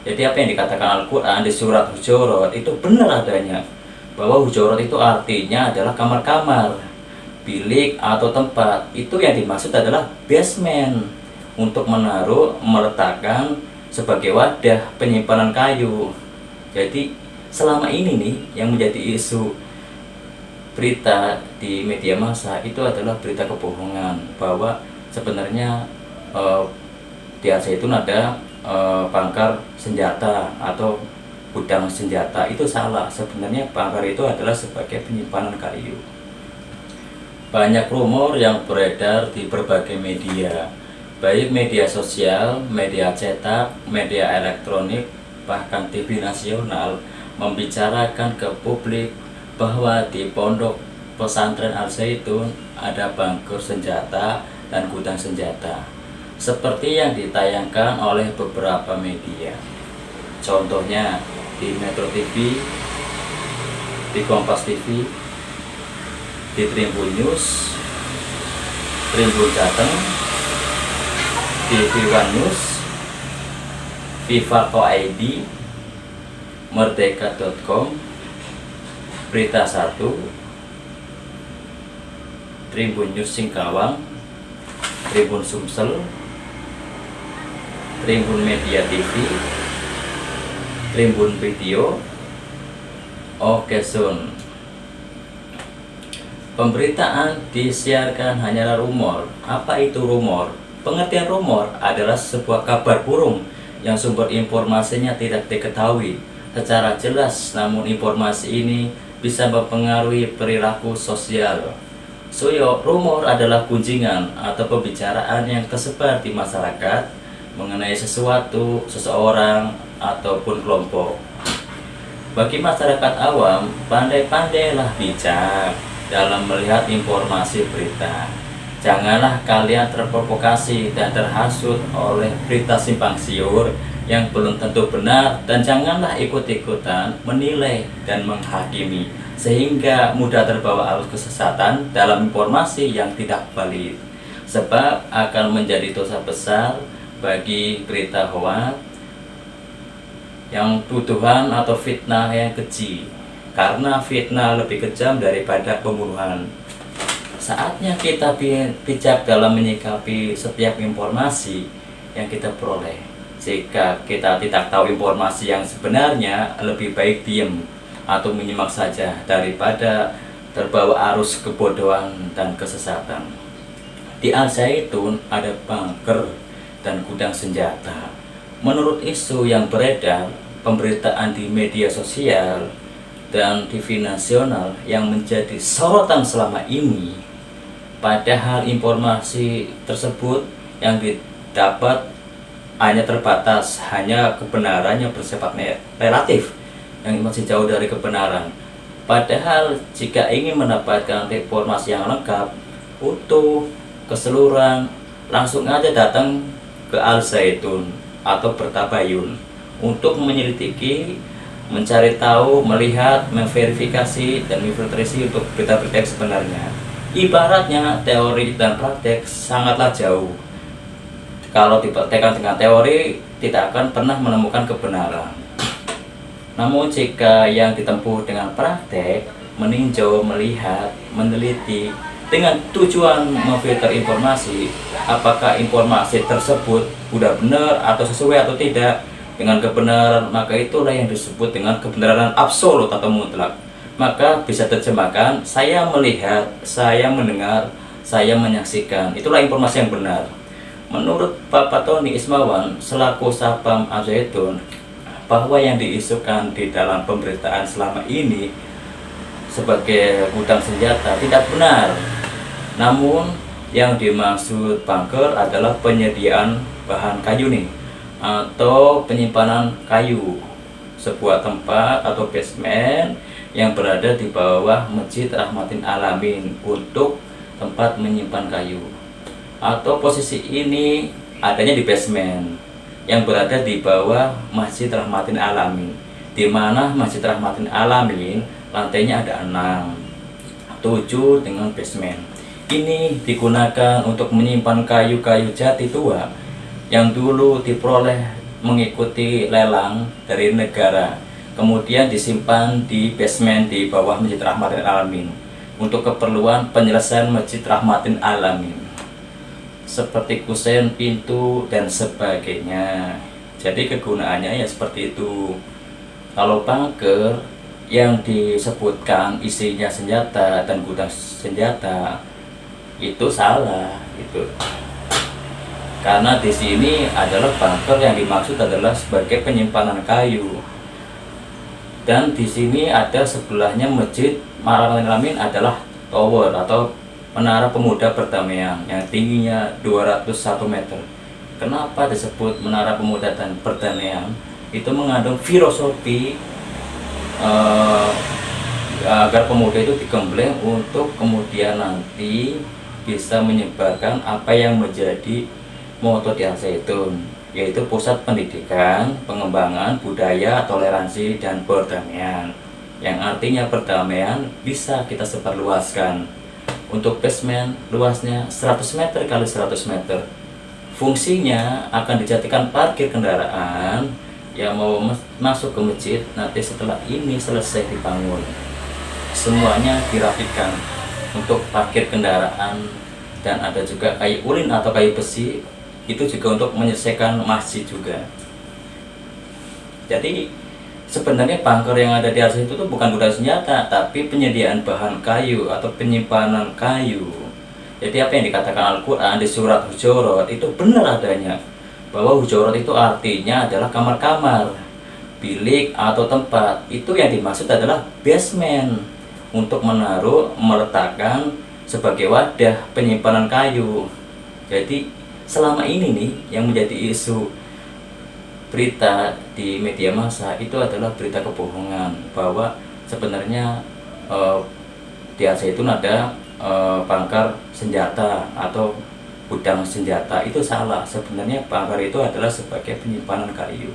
Jadi apa yang dikatakan Al-Quran di surat Hujurat itu benar adanya, bahwa Hujurat itu artinya adalah kamar-kamar, bilik atau tempat. Itu yang dimaksud adalah basement, untuk menaruh, meletakkan sebagai wadah penyimpanan kayu. Jadi selama ini nih yang menjadi isu berita di media massa itu adalah berita kebohongan, bahwa sebenarnya di Aceh itu ada bangkar senjata atau gudang senjata. Itu salah. Sebenarnya bangkar itu adalah sebagai penyimpanan kayu. Banyak rumor yang beredar di berbagai media, baik media sosial, media cetak, media elektronik, bahkan TV nasional, membicarakan ke publik bahwa di pondok pesantren Al Zaitun ada bangkur senjata dan gudang senjata, seperti yang ditayangkan oleh beberapa media. Contohnya di Metro TV, di Kompas TV, di Tribun News, Tribun Jateng, TV One News, Viva.id, Merdeka.com, Berita 1, Tribun News Singkawang, Tribun Sumsel, Tribun Media TV, Tribun Video, Oke Sun. Pemberitaan disiarkan hanyalah rumor. Apa itu rumor? Pengertian rumor adalah sebuah kabar burung yang sumber informasinya tidak diketahui secara jelas, namun informasi ini bisa mempengaruhi perilaku sosial. Rumor adalah gunjingan atau pembicaraan yang tersebar di masyarakat mengenai sesuatu, seseorang, ataupun kelompok. Bagi masyarakat awam, pandai-pandailah bijak dalam melihat informasi berita. Janganlah kalian terprovokasi dan terhasut oleh berita simpang siur yang belum tentu benar, dan janganlah ikut-ikutan menilai dan menghakimi sehingga mudah terbawa arus kesesatan dalam informasi yang tidak valid, sebab akan menjadi dosa besar bagi berita hoaks yang tuduhan atau fitnah yang keji, karena fitnah lebih kejam daripada pembunuhan. Saatnya kita bijak dalam menyikapi setiap informasi yang kita peroleh. Jika kita tidak tahu informasi yang sebenarnya, lebih baik diam atau menyimak saja daripada terbawa arus kebodohan dan kesesatan. Di Al Zaitun ada bunker dan gudang senjata. Menurut isu yang beredar, pemberitaan di media sosial dan TV nasional yang menjadi sorotan selama ini, padahal informasi tersebut yang didapat hanya terbatas, hanya kebenarannya bersifat relatif, yang masih jauh dari kebenaran. Padahal jika ingin mendapatkan informasi yang lengkap, utuh, keseluruhan, langsung aja datang ke Al Zaitun atau bertabayun untuk menyelidiki, mencari tahu, melihat, memverifikasi, dan memfiltrasi untuk berita-berita yang sebenarnya. Ibaratnya teori dan praktek sangatlah jauh. Kalau dipraktekkan dengan teori, tidak akan pernah menemukan kebenaran. Namun jika yang ditempuh dengan praktek, meninjau, melihat, meneliti dengan tujuan memfilter informasi, apakah informasi tersebut sudah benar atau sesuai atau tidak dengan kebenaran, maka itulah yang disebut dengan kebenaran absolut atau mutlak. Maka bisa terjemahkan, saya melihat, saya mendengar, saya menyaksikan, itulah informasi yang benar. Menurut Bapak Tony Ismawan selaku Satpam Al Zaitun, bahwa yang diisukan di dalam pemberitaan selama ini sebagai gudang senjata tidak benar. Namun yang dimaksud bunker adalah penyediaan bahan kayu nih, atau penyimpanan kayu, sebuah tempat atau basement yang berada di bawah Masjid Rahmatin Alamin untuk tempat menyimpan kayu. Atau posisi ini adanya di basement yang berada di bawah Masjid Rahmatin Alamin, di mana Masjid Rahmatin Alamin lantainya ada 6, 7 dengan basement. Ini digunakan untuk menyimpan kayu-kayu jati tua yang dulu diperoleh mengikuti lelang dari negara, kemudian disimpan di basement di bawah Masjid Rahmatin Alamin untuk keperluan penyelesaian Masjid Rahmatin Alamin, seperti kusen, pintu, dan sebagainya. Jadi kegunaannya ya seperti itu. Kalau bunker yang disebutkan isinya senjata dan gudang senjata itu salah gitu. Karena di sini adalah bunker yang dimaksud adalah sebagai penyimpanan kayu. Dan di sini ada sebelahnya Masjid Rahmatin Alamin adalah tower atau Menara Pemuda Perdamaian yang tingginya 201 meter. Kenapa disebut Menara Pemuda dan Perdamaian? Itu mengandung filosofi agar pemuda itu digembleng untuk kemudian nanti bisa menyebarkan apa yang menjadi moto di Al-Zaitun, yaitu pusat pendidikan, pengembangan budaya, toleransi, dan perdamaian, yang artinya perdamaian bisa kita sebarluaskan. Untuk basement luasnya 100 meter kali 100 meter. Fungsinya akan dijadikan parkir kendaraan yang mau masuk ke masjid. Nanti setelah ini selesai dibangun, semuanya dirapikan untuk parkir kendaraan, dan ada juga kayu ulin atau kayu besi, itu juga untuk menyelesaikan masjid juga. Jadi sebenarnya bunker yang ada di atas itu tuh bukan gudang senjata, tapi penyediaan bahan kayu atau penyimpanan kayu. Jadi apa yang dikatakan Al-Quran di surat Hujurat itu benar adanya, bahwa Hujurat itu artinya adalah kamar-kamar, bilik atau tempat. Itu yang dimaksud adalah basement, untuk meletakkan sebagai wadah penyimpanan kayu. Jadi selama ini nih yang menjadi isu berita di media massa itu adalah berita kebohongan, bahwa sebenarnya di Al-Zaitun ada bunker senjata atau gudang senjata. Itu salah. Sebenarnya bunker itu adalah sebagai penyimpanan kayu.